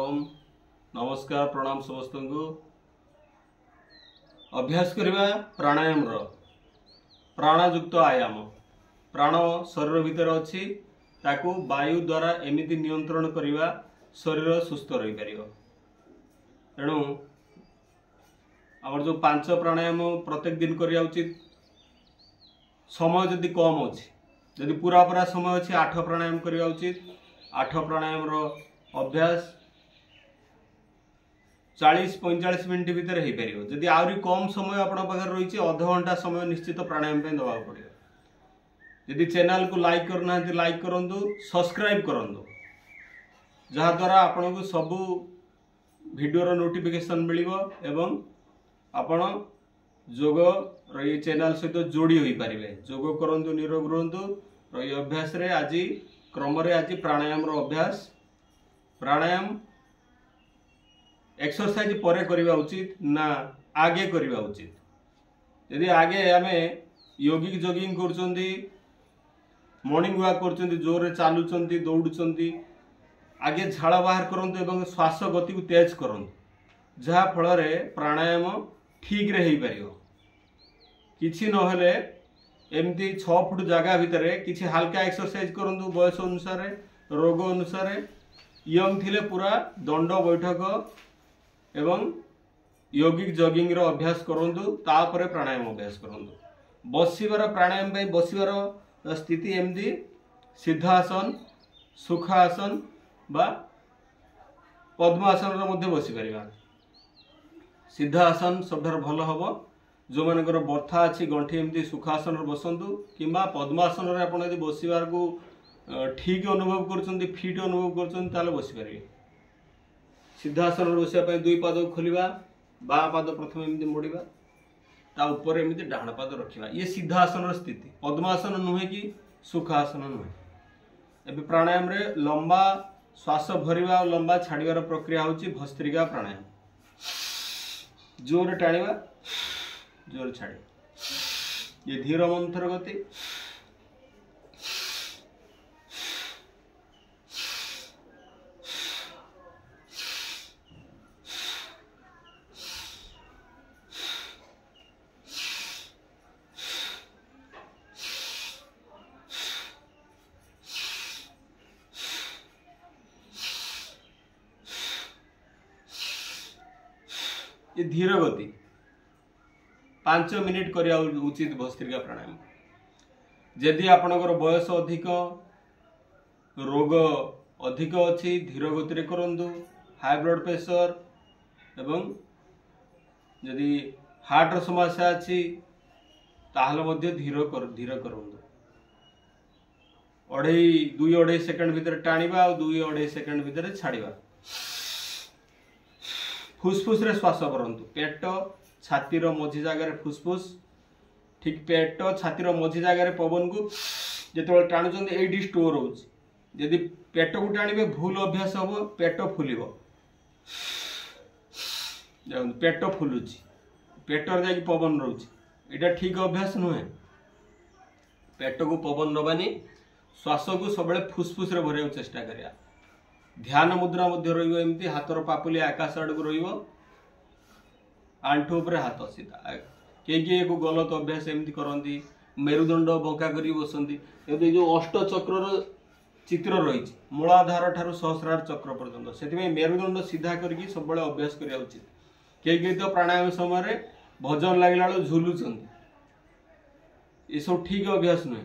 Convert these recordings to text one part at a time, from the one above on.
ओम नमस्कार प्रणाम समस्त को अभ्यास करवा प्राणायाम प्राणयुक्त आयाम प्राण शरीर भीतर अच्छी ताकू वायु द्वारा एमिति नियंत्रण करवा शरीर सुस्थ रही पार। तेणु आमर जो 5 प्राणायाम प्रत्येक दिन करिया उचित। समय जदि कम अच्छी जदि पूरा पूरा समय अच्छी 8 प्राणायाम करवा उचित। 8 प्राणायाम रो अभ्यास 40-45 मिनट भितर हो पार। जदि आहरी कम समय आपण पाखे रही अध घंटा समय निश्चित प्राणायाम दवा पड़े। यदि चैनल को लाइक करना लाइक करूँ, सब्सक्राइब करूँ, जहाद्वारा आपण को सबू वीडियो नोटिफिकेशन मिल एवं आपण जोग रही चैनल सहित जोड़ी हो पारे। जोग करूँ, निरोग रुहतु। ये अभ्यास रे आज क्रम आज प्राणायाम रो अभ्यास। प्राणायाम एक्सरसाइज परे करवा उचित ना आगे करवा उचित। यदि आगे आम योगिक जॉगिंग कर मॉर्निंग वॉक कर जोर चलुंट दौड़ुंट आगे झाड़ बाहर करंतु एवं श्वास गति को तेज करंतु जहाँ फल प्राणायाम ठीक रे हो पार। किछि नहेले एमती 6 फुट जगह भितर किछि हल्का एक्सरसाइज करंतु बयस अनुसार रोग अनुसार। यंग थिले पूरा दंड बैठक एवं योगिक जॉगिंग रो अभ्यास करंतु। तापरे प्राणायाम अभ्यास करंतु। बसिबार प्राणायाम पे बसिबार स्थिति एमती सिद्धासन सुखासन बा पद्मासन रो मध्य बसि परिबा। सिद्धासन सबठार भल हबो। जो मानकर बथा अच्छी गंठी एमती सुखासन बसंतु किंबा पद्मासन रे आपण यदि बसिबार को ठीक अनुभव करछंती फिट अनुभव करछंती ताले बसि परिबे। सिद्धासन बसिया 2 पाद खोलिबा, बा पाद प्रथम एमती मोड़िबा, ता ऊपर एमती डाहण पाद रखिबा। ये सिद्धासन स्थिति। पद्मासन नुहे कि सुखासन नुहे। एबे प्राणायाम रे लंबा श्वास भरिबा और लंबा छाड़िबार प्रक्रिया होची भस्त्रिका प्राणायाम। जोर टाणिबा, जोर छाड़िबा। ये धीर मंथर गति। ये धीर गति 5 मिनिट करिया उचित भस्त्रिका प्राणायाम। यदि आपणकर बयस अधिक रोग अधिक अच्छी धीर गति करंतु। हाई ब्लड प्रेशर एवं यदि हार्ट समस्या अच्छी ताहले मध्य धीर करंतु। 2-2.5 सेकंड भितर टाणिबा और 2-2.5 सेकंड भितर छाड़िबा। फुसफुस रे श्वास करंतु। पेट छातीर मझी जगार फुसफुस ठीक पेट छातीर मझी जगार पवन को जिते टाणुंट ये स्टोर हो। यदि पेट को टाणिबे भूल अभ्यास हम पेट फुलिब। पेट फुलुची पेटर जा पवन रोच यहाँ ठीक अभ्यास नुहे। पेट को पवन नबानी श्वास को सब फुसफुस रे भरिया चेष्टा करिया। ध्यान मुद्रा मध्य रहिबो। एमती हाथर पापुली आकाश आड़ को रहिबो। आंठू उपरे हाथ सीधा। किए को गलत अभ्यास एमती करती मेरुदंड बंका करी बसंती। एमती जो अष्ट चक्र चित्र रही मूलाधार ठारू सहस्रार चक्र पर्यंत से मेरुदंड सीधा करके सब अभ्यास करिया उचित। किए तो प्राणायाम समय भजन लगला बेलू झुलुंट ये सब ठीक अभ्यास नुहे।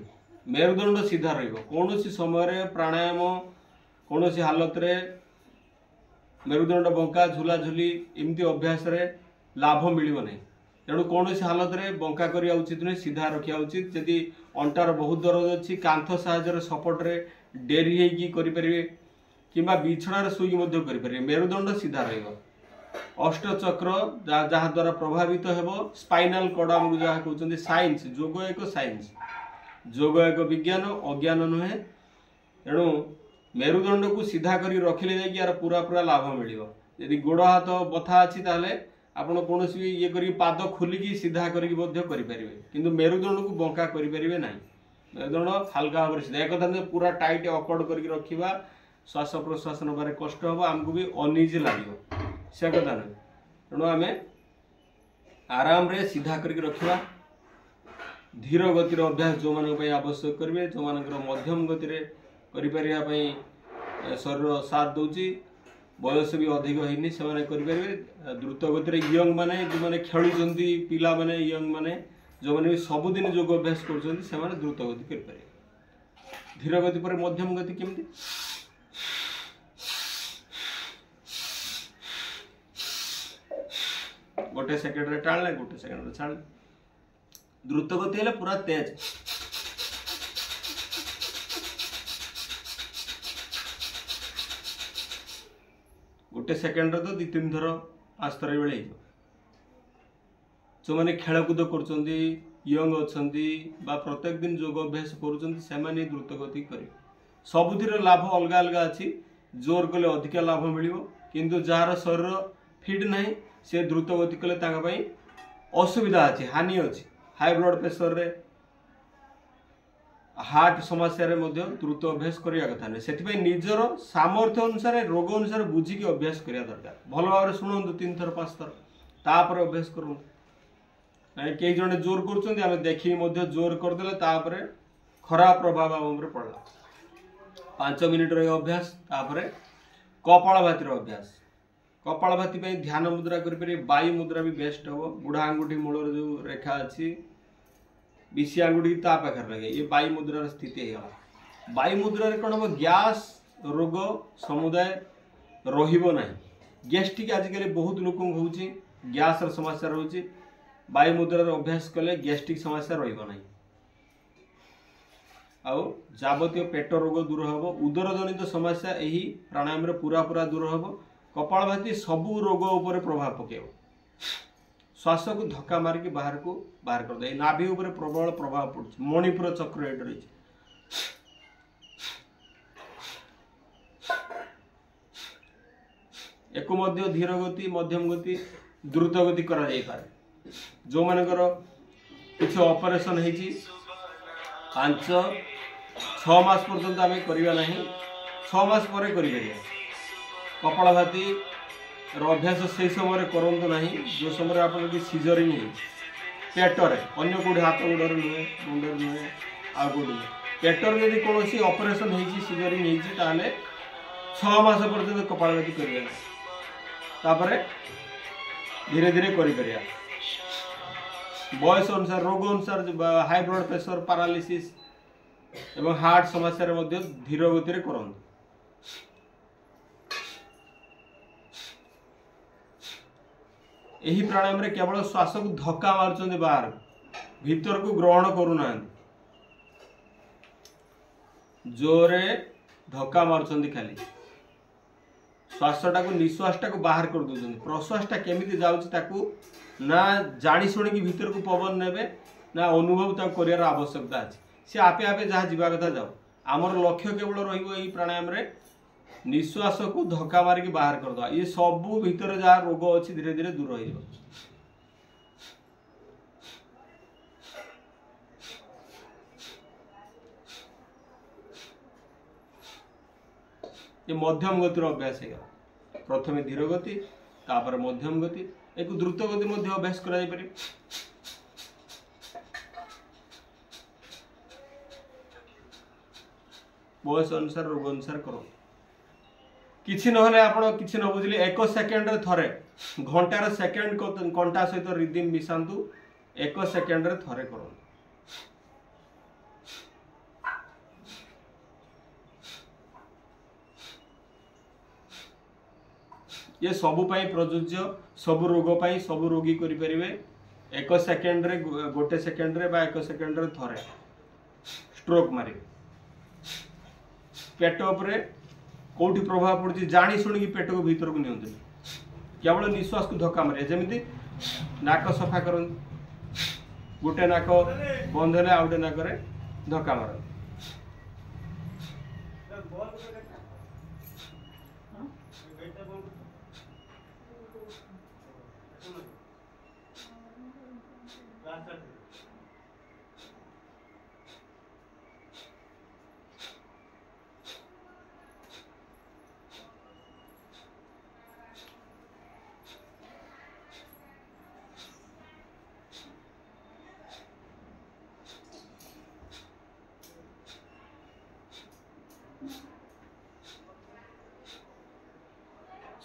मेरुदंड सीधा रौन समय प्राणायाम कौन सी हालत रे मेरुदंड बंका झुलाझुली एमती अभ्यास रे लाभ मिलिबो नहीं। तेणु कौन सी हालत रे बंका करिया उचित नहीं, सीधा रखिया उचित। यदि अंटार बहुत दर्द अच्छी कांथ साहाय्य सपोर्ट रे डेरी हेकी करि परिबे किंबा बिछड़ा रे सुई मध्य करि परिबे। मेरुदंड सीधा रहिबो। अष्ट चक्र जहाँ द्वारा प्रभावित हेबो। स्पाइनल कॉर्ड हम जहाँ कहउछन्ती साइंस। जोग एक साइंस, जोग एक विज्ञान, अज्ञान नुहे। तेणु मेरुदंड को सीधा करी रखिले जाय यार पूरा पूरा लाभ मिलिबो। यदि गोड़ हाथ बथा अछि ताले आपण कौन ये करी पाद खोलिकी सीधा करी मध्य करि परिबे। किंतु मेरुदंड को बंका करि परिबे नाही। मेरुदंड हल्का भाव सीधा। एक कथा पूरा टाइट अकड़ करके रखिबा श्वास प्रश्वास नबार कष्ट हम आमको भी अनइजी लगे से कथा ना तेणु आम आराम रे सीधा करके रखा धीर गतिर अभ्यास जो मान आवश्यक करेंगे जो मान मध्यम गति शरीर साथ दूची बयस भी अधिक होनी से द्रुत गति यंग माने जो मैंने खेलुंट पिला माने यंग माने जो मैंने सबुदिन योग अभ्यास कर द्रुत गति करें धीर गति पर मध्यम गति केमती गोटे सेकेंड रे टाणले गोटे सेकेंड रे छाड़ले द्रुत गति है पूरा तेज गोटे सेकेंड रे तो 2-3 थर 5 थर बेले जो मैंने खेलकूद कर यंग अच्छा प्रत्येक दिन योग अभ्यास कर द्रुत गति करें सबुतिर लाभ अलग अलग अच्छी जोर कले अधिक लाभ मिल किंतु जार शरीर फिट ना से द्रुत गति कले असुविधा अच्छी हानि अच्छी हाई ब्लड प्रेशर रे हार्ट समस्या रे मध्य द्रुत अभ्यास करिया कथा नहीं से निजर सामर्थ्य अनुसार रोग अनुसार बुझिकी अभ्यास करिया दरकार भल भाव शुणु 3 थर 5 थर तापर अभ्यास करूँ कई जने जोर कर देखी जोर करदे खराब प्रभाव आम पड़ला 5 मिनिट अभ्यास तापर कपालभातिर अभ्यास कपालभाति ध्यान मुद्रा करें वायु मुद्रा भी बेस्ट हम बुढ़ा आंगुठी मूल जो रेखा अच्छी विषी आंगुठी ता पाखे लगे ये वायु मुद्रार स्थिति है वायु मुद्रा कौन हम गैस रोग समुदाय रहा गैस्ट्रिक आजिकल बहुत लोक हो गैस समस्या रोचे वायु मुद्रार अभ्यास कले गैस्ट्रिक समस्या रही आउ जावतीय पेट रोग दूर हम उदर जनित समस्या यही प्राणायाम रे पूरा पूरा दूर हम कपालभाति सबू रोग उपर प्रभाव पकेब श्वास को धक्का मारिक बाहर कर दे नाभि उपर प्रबल प्रभाव पड़े मणिपुर चक्र ये रही एक धीर गति मध्यम गति द्रुत गति करा जाई पारे जो मानकर किसी ऑपरेशन है 5-6 मास पर्यंत आम करवा ना 6 मास पर कर कपालभाति अभ्यास से समय करंतु ना जो समय आप सीजरिंग पेटर अन्य कौटे हाथ गोड़ नुहे मुंडर नुहे आ कौटे पेटर यदि कौन ऑपरेशन हो सीजरिंग होते 6 मास पर्यंत कपालभाति कर धीरे धीरे कर बयस अनुसार रोग अनुसार हाई ब्लड प्रेशर पारालिसिस एवं हार्ट समस्या धीर गति करंतु यही प्राणायाम रे केवल श्वास को धक्का मारुचंदी बाहर भीतर को ग्रहण करूना जोरे धक्का मारुचंदी खाली श्वासटा को निश्वासटा को बाहर कर दउचंदी प्रश्वासटा केमिति जाउची ताकू ना जानी शुणी भीतर को पवन नेबे ना अनुभव तक करियार आवश्यकता अछि से आपे आपे जहाँ जीवा कथा जाओ आमर लक्ष्य केवल रहिबो एही प्राणायाम रे निश्वास को धक्का मारिक बाहर करदे ये सबू भीतर जहाँ रोग अच्छी धीरे धीरे दूर हो ये मध्यम गतिर अभ्यास है प्रथम धीर गति तापर मध्यम गति एक द्रुत गति मध्य अभ्यास करा पारे बयस अनुसार रोग अनुसार करो किसी नहले आपण किसी न बुझिले 1 सेकेंड रे थरे घंटार सेकेंड कंटा सहित रिदिम मिसांतु 1 सेकेंड रे थरे करो ये सबु पाई प्रযোज्य सब रोग पाई सब रोगी करि परिबे 1 सेकेंड रे गोटे सेकेंड रे बा 1 सेकेंड रे थरे स्ट्रोक मारे पेट उपरे कौटी प्रभाव पड़ती जानी शुणी पेट को भीतर को नहीं केवल निश्वास को धक्का मारे जमी नाक सफा कर गोटे नाक बंद है आउटे नाक धक्का मार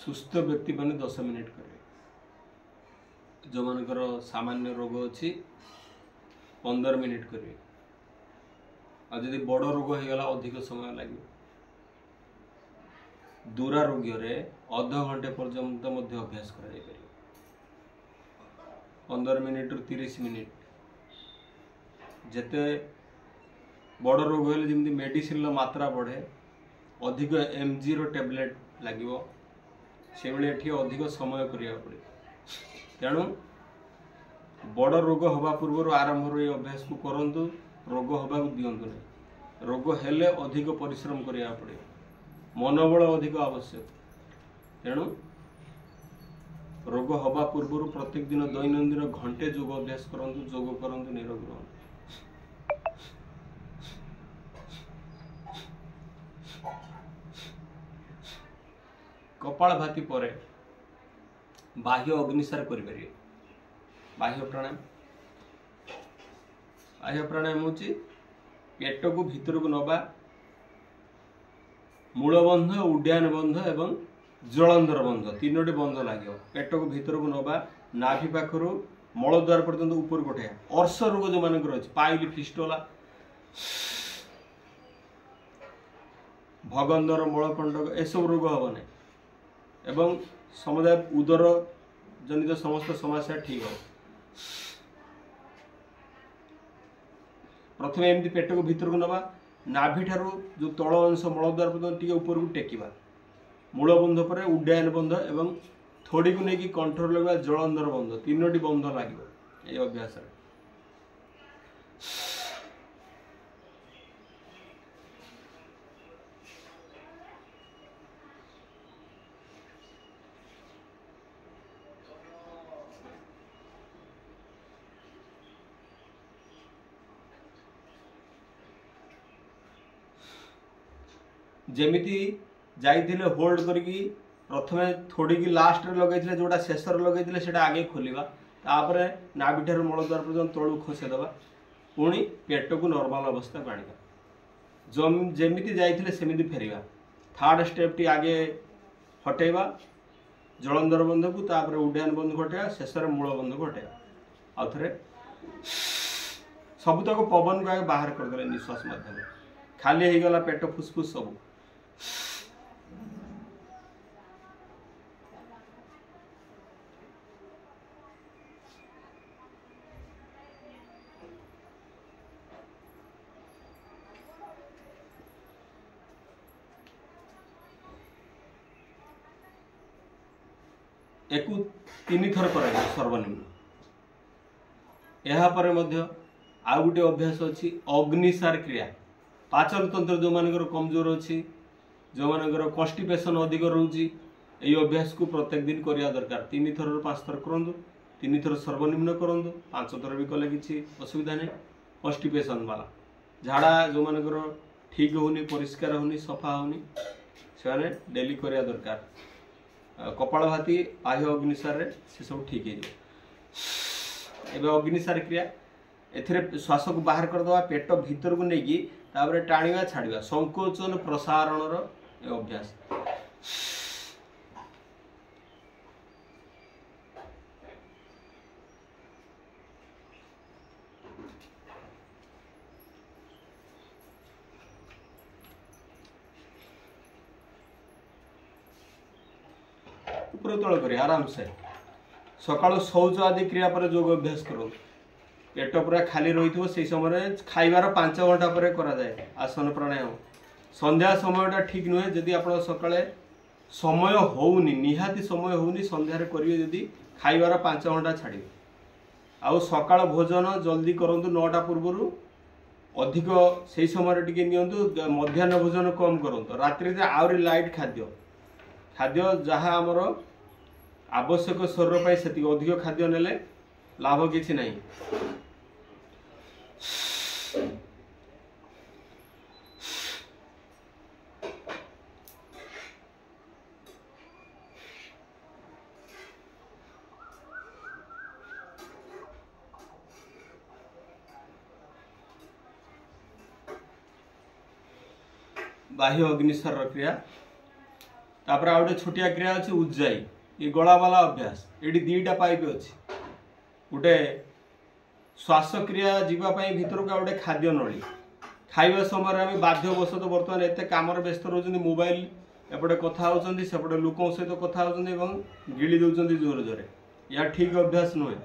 सुस्थ व्यक्ति मैंने 10 मिनिट करेंगे। जो मानकर सामान्य रोग अच्छी 15 मिनिट करेंगे। और जदि बड़ रोग हो गला अधिक समय लगे। दुरारोग्य रे अध घंटे पर्यंत मध्य अभ्यास कर 15 मिनिट रु 30 मिनिट। जेते बड़ रोग हेले जमी मेडिसिन मात्रा बढ़े अधिक एमजी रो टैबलेट लगे से अधिक समय करिया पड़े। तेणु बड़ रोग हवा पूर्व आरंभ ये अभ्यास को करंतु। रोग हवा को दिंतु नहीं। रोग हेले अधिक परिश्रम करिया पड़े। मनोबल अधिक आवश्यक। तेणु रोग हवा पूर्व प्रत्येक दिन दैनंदिन घंटे योग अभ्यास करंतु। योग करंतु निरोग रहंतु। कपालभाति परे बाह्य अग्निसार करें। बाह्य प्राणायाम हूँ पेट को भीतर को नवा मूलबंध उड्डयन बंध एवं जलंधर बंध तीनोटी बंध लगे। पेट को भीतर को नवा नाभि पाखर मलद्वार पर्यंत ऊपर को उठाया। अर्श रोग जो मान अच्छे पाइल फिस्टोला भगंदर मलकंडक एसब रोग हम ना एवं समुदाय उदर जनित समस्त समस्या ठीक हो। प्रथम एमती पेट को भीतर को नवा नाभि ठारू जो तल अंश मलद्वार पर्यंत टी ऊपर को टेकिबा। मूलबंध पर उड्डयन बंध एवं थोड़ी को लेकिन कंट्रोल लगा जलंधर बंध तीनोटी बंध लगे ये अभ्यास। जेमिति जाइथिले होल्ड करके प्रथमे थोड़ी की लास्ट रे लगैथिले जोटा शेष रे लगैथिले सेटा आगे खोलिबा। तापर नाभि ठारू मलद्वार पर्यंत तळु खसेदबा। पुणी पेट को नॉर्मल अवस्था को आनिबा। जेमिति जाइथिले सेमिति फेरिबा। थर्ड स्टेप टी आगे हटेबा जलंधर बंध को तापर उड्डयन बंध हटेबा शेष रे मूल बंध को हटेबा। आ थरे सबुतक पवन को आगे बाहर कर देले निश्वास माध्यम खाली हो गला पेट फुसफुस सब। एक 3 थर कर सर्वनिम्न। यह पर मध्य आउ गोटे अभ्यास अच्छी अग्निसार क्रिया। पाचन तंत्र जो मानकर कमजोर अच्छी जो मानकर कन्स्टिपेशन अधिक रोचे ये अभ्यास को प्रत्येक दिन करिया दरकार। 3 थर 5 थर करूँ। 3 थर सर्वनिम्न करूँ 5 थर भी कले किसी असुविधा नहीं। कन्स्टिपेशन वाला झाड़ा जो मानकर ठीक होनी परिष्कार होनी सफा होनी से डेली करिया दरकार। कपालभाति बाह्य अग्निसार से सब ठीक है। अग्निसार क्रिया एथिरे श्वास को बाहर करदवा पेट भीतर को लेकिन तापर टाणिवा छाड़िवा संकोचन प्रसारण अभ्यास। ऊपर तल कर आराम से सकाल शौच आदि क्रिया पर योग अभ्यास करो। पेट पूरा खाली रही से समय खाइबार 5 घंटा पर करा जाए आसन प्राणायाम। संध्या समयटा ठीक नुहे जदि आप सकाळे समय होउनी निहाती समय होउनी संध्यारे करिवे जदि खाइबार 5 घंटा छाड़ी। आउ सकाळ भोजन जल्दी करंतु 9टा पूर्व अधिक से समय टिके नियंतु। मध्याह्न भोजन कम करंतु। रात्रि रे आउरी लाइट खाद्य खाद्य जहाँ आमर आवश्यक शरीर पाई सेति अधिक खाद्य नेले लाभ किछि नहीं। बाह्य अग्निसार क्रिया तापर आ गोटे छोटिया क्रिया अच्छे उज्जाई, ये गला वाला अभ्यास। ये दीटा पाइप अच्छी, गोटे श्वास क्रिया जीवाई भितर को गोटे खाद्य नली। खाइबा समय आम बाध्यवशत बर्तमान एत कम व्यस्त रोच, मोबाइल एपटे कथा होती सेपटे लोक सहित कथा होती गिली दौरान जोर जोरे। या ठीक अभ्यास नुहे।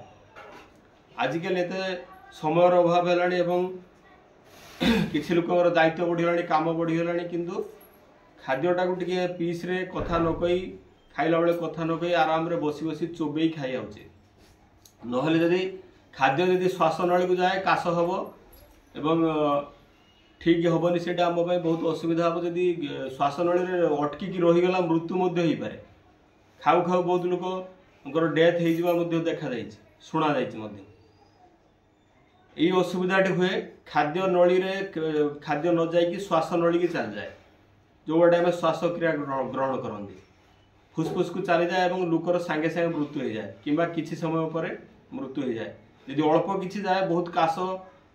आजिकल एत समय अभाव है, किसी लोक दायित्व बढ़ीगला, काम बढ़ीगला, किंतु खाद्यटा को टे पीस रे कथा न कही, खाइला बेले कथा न कही आराम रे बसी बसी चोबई खाई उचित। नहले जदि खाद्य जदि श्वास नली को जाए काश हम एवं ठीक हेनी, से आम बहुत असुविधा हम। जदि श्वास नली अटकिकी रहीगला मृत्यु हो पाए। खाऊ खाऊ बहुत लोक डेथ हो देखा शुणा यही असुविधाटी हुए। खाद्य नली रे खाद्य न जाइए श्वास नली की चल जाए, जो बाटे आम श्वास क्रिया ग्रहण करती फुसफुस को चली जाए और लोकर सांगे सांगे मृत्यु हो जाए कि किसी समय पर मृत्यु हो जाए। यदि अल्प किसी जाए बहुत काश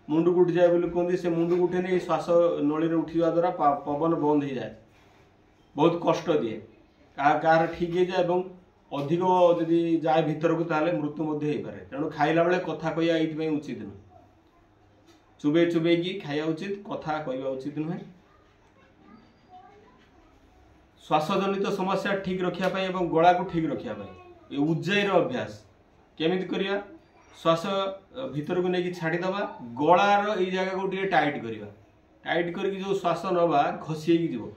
मुंड को उठी जाए बोली कहते, से मुंड को उठे श्वास नली उठा द्वारा पवन बंद हो जाए, बहुत कष्ट दिए। कह ठीक हो जाए और अधिक जदि जाए भीतर को ताले मृत्यु हो पाए। तेणु खाइला बेले कथा कहवा ये उचित नुह, चुबे चुबे की खाया उचित, कथा कहवा उचित नुहे। श्वासजनित समस्या ठीक रखापी और गला को ठीक रखापी उज्जाईर अभ्यास केमिति करिया। श्वास भीतर को लेकिन छाड़ीदबा, गलार ये जगह को टाइट करवा, टाइट करके जो श्वास नवा घसी जीव।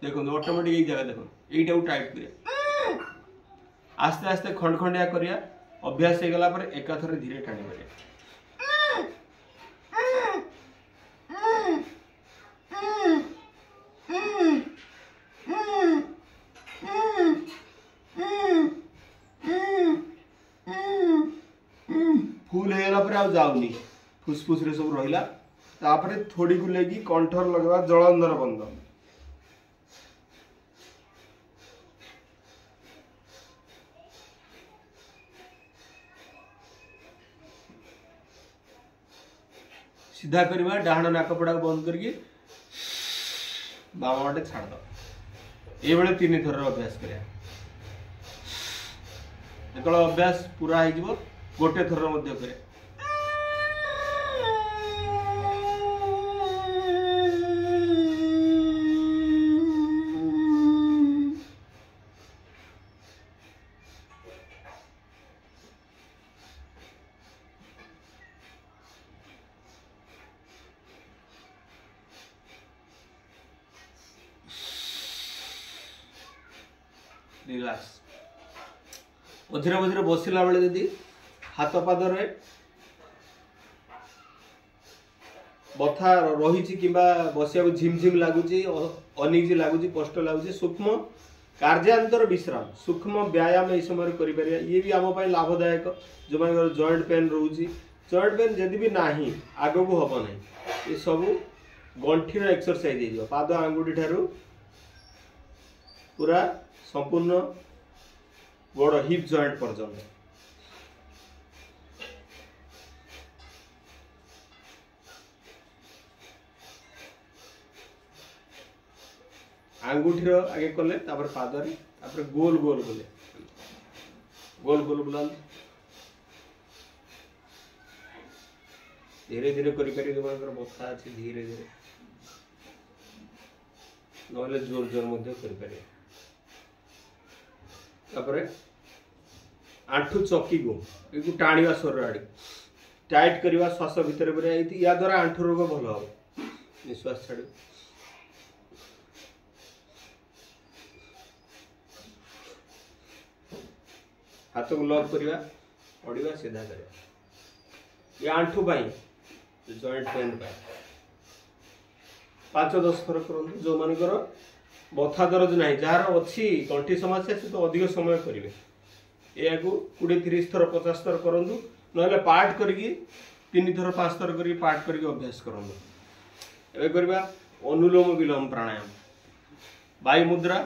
देखो ऑटोमेटिक यही जगह देखो यहीटा टाइट करिया, आस्ते आस्ते खंड खंडिया करिया। अभ्यास हो गला पर एकाथरे धीरे टाणी मारिया। फुल होगला पर आ जाऊनी, फुसफुस रे सब रहिला। तापरे थोड़ी को लेगी कंठर लगवा जलंधर बंद। सीधा करवा, डाहाण नाकपड़ा को बंद करके बाम बाटे छाड़ दो। ये 3 थर अभ्यास करिया। जो अभ्यास पूरा हो गोटे थर मध्य करे। रिलैक्स। मझे मझे बसला बेले जदि हाथ पादरे बथा रही कि बसिया झिमझिम लगुच, अनिजी लगुच, कष्ट लगुच, सूक्ष्म कार्यांतर विश्राम, सूक्ष्म व्यायाम यह समय कर ये भी आम लाभदायक। जो मान जॉइंट पेन रोचे, जॉइंट पेन जदि भी ना आग को हम ना, ये सब गंठीर एक्सरसाइज हो। पाद आंगुठी ठारू पूरा संपूर्ण गोड़ हिप जॉइंट पर्यंत। आंगुठीर आगे कले पादरे गोल गोल कले, गोल गोल बुला धीरे धीरे करें। जो बथा अच्छी धीरे धीरे ना जोर जोर कर। आंठू चकी को टाणिवा स्वर आड़ टाइट करवा, श्वास भितर या द्वारा आंठू रोग भल हम। निश्वास छाड़, हाथ को लॉक करवा, पड़ा सीधा करवा। ये आंठू जॉइंट पेन 5-10 थर करूँ। जो मानकर बथा दरज ना, जार अच्छी गंठी समस्या से तो अधिक समय करेंगे। या 20-30 थर 50 थर करूँ, ना पार्ट करके 3 थर 5 थर कर पार्ट करके अभ्यास करूँ। ए करवा अनुलोम विलोम प्राणायाम, वायु मुद्रा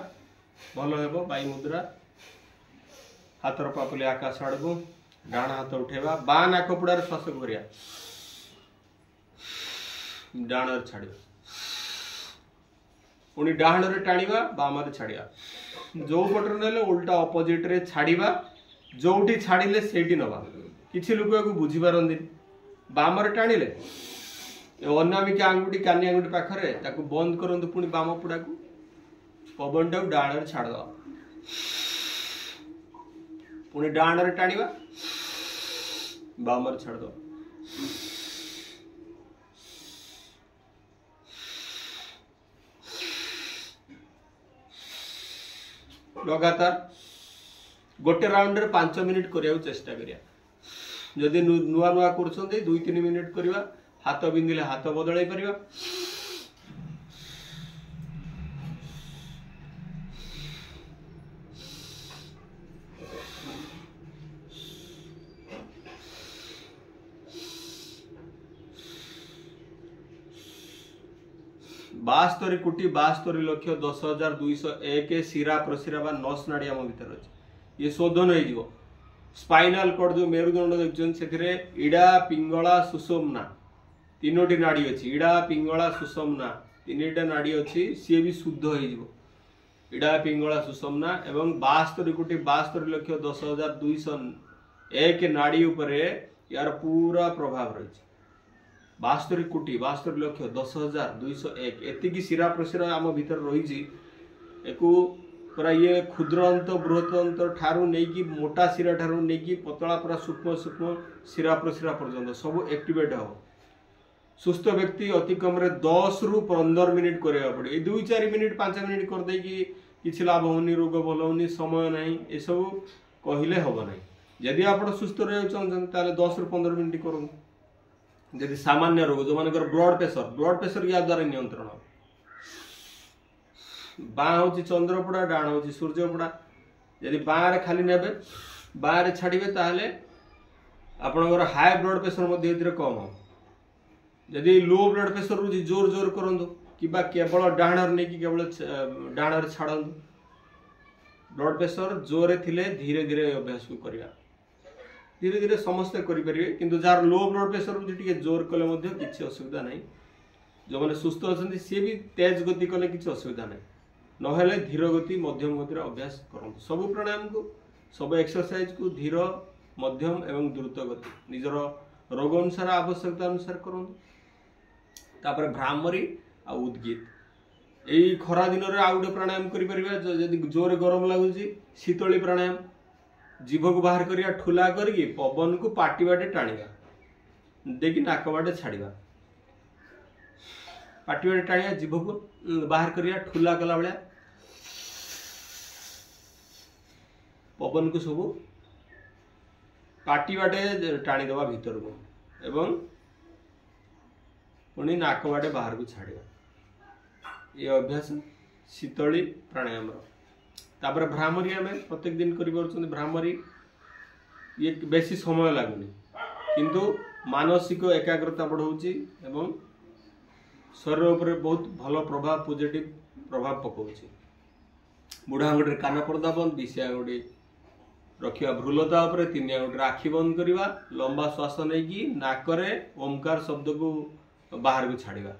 भल हे। वायु मुद्रा, हाथर पापुली आकाश आड़ को, डाण हाथ उठेवा, बा नाकपुड़ार श्वास करिया, डाण छाड़। पुणी डाहाण रे टाणिबा बाम रे छाड़िया जो पटर नेले उल्टा ऑपोजिट रे छाड़िबा जोठी छाड़िले सेठी नबा किछि लोक को बुझी पारंदी बाम रे टाणिले अनामिका आंगुठी कानी आंगुठी पाखरे ताकू बंद करंतु पुणी बाम पुड़ा को पवन टाक डाहाण रे छाड़ दवा पुणी डाहाण रे टाणिबा बाम रे छाड़ दवा लगातार गोटे राउंड रे 5 मिनिट करिया चेष्टा करिया जदि नुआ नुआ करछन्ते 2-3 मिनिट करिवा हाथ बिंदिले हाथ बदलाई परिवा बास्तरी कोटी 72 लक्ष 10,201 शिरा प्रशिरा बा नस नाड़ी आम भीतर अच्छे ये शोधन हो स्पाइनाल कॉर्ड जो मेरुदंड देखते से इड़ा पिंगला सुषुम्ना तीनोटी नाड़ी अच्छी इड़ा पिंगला सुषुम्ना तीनटा नाड़ी अच्छी सी भी शुद्ध हो इड़ा पिंगला सुषुम्ना एवं 72 कोटी 72 लक्ष 10,201 नाड़ी उपरे यार पूरा प्रभाव रही 72 कोटी 72 लक्ष 10,201 एतिकी शिरा प्रशिरा आम भीतर रही पूरा ये क्षुद्र अंत बृहत अंत ठारू नहीं मोटा शिरा ठारू नहीं पतला पूरा सूक्ष्म सूक्ष्म शिरा प्रशिरा पर्यंत सब एक्टिवेट हो सुस्थ व्यक्ति अति कम 10 रु 15 मिनिट करा पड़े 2-4 मिनिट 5 मिनिट करदे कि लाभ होनी रोग भल होनी समय ना ये सब कहले हम ना जदि आप सुस्थ रहा चाहते 10 रु 15 मिनिट करूँ जदि सामान्य रोग जो मान ब्लड प्रेशर या द्वारा नियंत्रण बाँ हूँ चंद्रपड़ा डाण हूँ सूर्यपड़ा जदि बाँ खाली ने बाँ छाड़े ताहले आपणकर हाई ब्लड प्रेशर कम हो जदि लो ब्लड प्रेशर रोज जोर जोर करूँ कि केवल डाहाण नहीं केवल डाहाण छाड़ू ब्लड प्रेशर जोरे थिले धीरे धीरे अभ्यास को करवा धीरे धीरे समस्ते करेंगे किंतु जार लो ब्लड प्रेशर रोज जोर कले किसी असुविधा नहीं जो मैंने सुस्थ अच्छा सी भी तेज गति कले किसी असुविधा नहीं नहेले धीर गति मध्यम गतिर अभ्यास करूँ सब प्राणायाम को सब एक्सरसाइज को धीर मध्यम एवं द्रुत गति निजर रोग अनुसार आवश्यकता अनुसार करूँ तापर भ्रामरी आ उद्गीत यही खरा दिन में आउ गोटे प्राणायाम करें जोर गरम लगुच शीतली प्राणायाम जीभ को बाहर करिया ठुला करके पवन को पाटी बाटे टाणिबा देखि नाक बाटे छाड़िबा पाटी बाटे टाणिया जीभ को बाहर करिया ठुला कला बेला पवन को सब पाटी बाटे टाणीदवा भीतर को एवं पुणी नाक बाटे बाहर को छाड़िबा ये अभ्यास शीतली प्राणायाम तापर भ्रामरी आम प्रत्येक दिन कर भ्रामरी ये बेसी समय लगुनि किंतु मानसिक एकाग्रता बढ़ाऊँगी एवं शरीर उपर बहुत भल प्रभाव पॉजिटिव प्रभाव पकाउछि बुढ़ा आंगुठी कान पर्दा बंद विषय आंगुठी रखिया भ्रुलता उपर 3 आंगुठी आखि बंद करवा लंबा श्वास नहीं नाकरे ओमकार शब्द को बाहर को छाड़िबा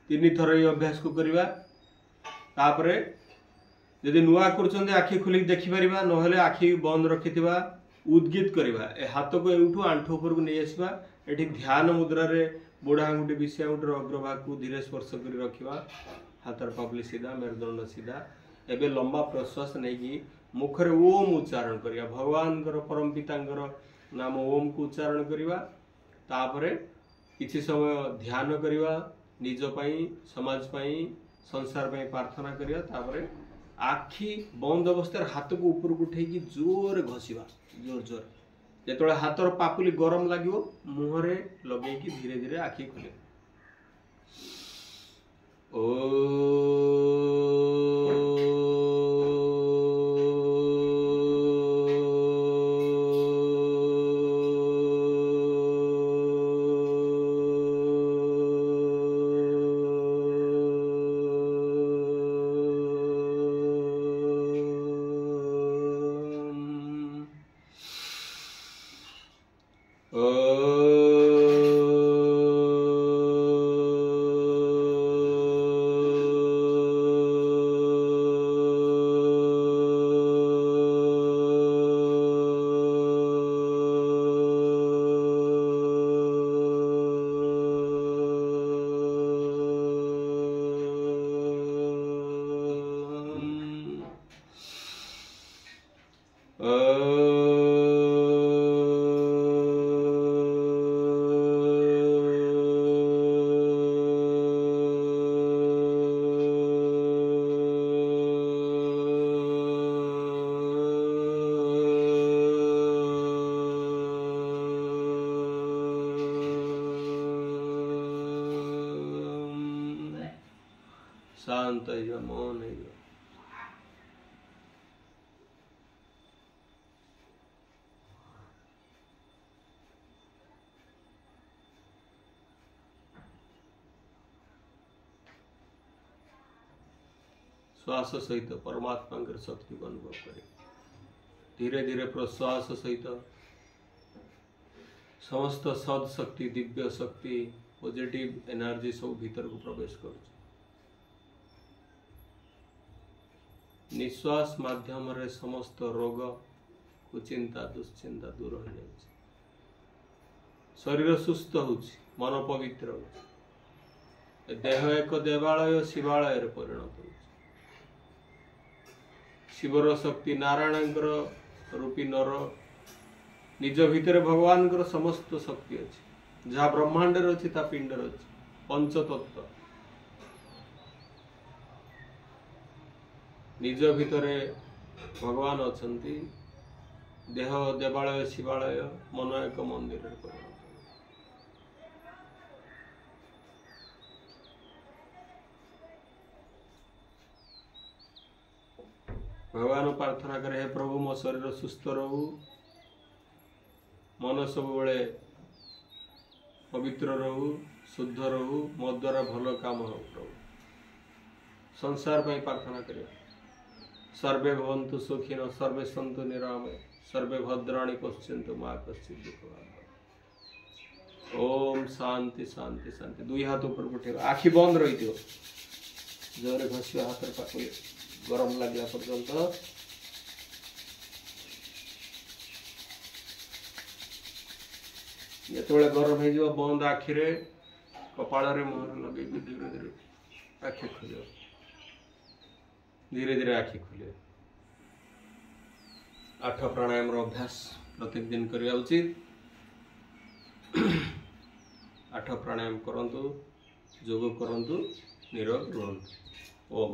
तीन थर ये अभ्यास को करवा तापरे यदि नुआ कर आखि खोल देखिपर ना आखि बंद रखि उद्गीत करवा हाथ को एठू आंठू उपर को नहीं आसवा ये ध्यान मुद्रा रे बुढ़ा आंगुठी विषय आंगुठी अग्रभाग को धीरे स्पर्श कर रखा हाथर पापली सीधा मेरुदंड सीधा एवं लंबा प्रश्वास नहीं मुखर ओम उच्चारण करवा भगवान परम पिता नाम ओम को उच्चारण करवा तापरे किछि समय ध्यान करवा निज पाई समाज पाई संसार पाई प्रार्थना करवा तापरे आखि बंद अवस्था हाथ को ऊपर को उठे जोर घषिबा जोर जोर जेतोळे हाथर पापुली गरम लागिवो मुहरे लगे धीरे धीरे आखि खुले शांत मौन श्वास सहित परमात्मा शक्ति को अनुभव करे धीरे धीरे प्रश्वास सहित समस्त सद शक्ति दिव्य शक्ति पॉजिटिव एनर्जी सब भीतर को प्रवेश कर निश्वास माध्यम रे समस्त रोग कुचिंता दुश्चिंता दूर हो जाए शरीर सुस्थ हो मन पवित्र हो देह एक देवालय शिवालय रे परिणत हो शिवर शक्ति नारायण रूपी नर निज भितर भगवान समस्त शक्ति अच्छी जहाँ ब्रह्मांड अच्छी ता पिंडर अच्छी पंचतत्व निज भितर भगवान अच्छी देह देवालय शिवालय मन एक मंदिर परिणत भगवान प्रार्थना करे हे प्रभु मो शरीर सुस्थ रहू मन सब बड़े पवित्र रहू शुद्ध रहू मो द्वारा भल काम हो प्रभु संसार पर प्रार्थना करिया सर्वे भवन्तु सुखिनः सर्वे सन्तु निरामय सर्वे भद्राणि पश्यन्तु मा कश्चित् दुःखभाग् ओम शांति शांति शांति दुई हाथ ऊपर उठे आखि बंद रही थी जोरे घसिया हाथ पाखु गरम लगला पर्यंत ये गरम हो बंद आखिरे कपाल मुहर लगे धीरे धीरे आखि खोल धीरे धीरे आखि खोल 8 प्राणायाम अभ्यास प्रत्येक दिन करवा उचित 8 प्राणायाम करंतु योग करंतु निरोग रुहंतु ओम।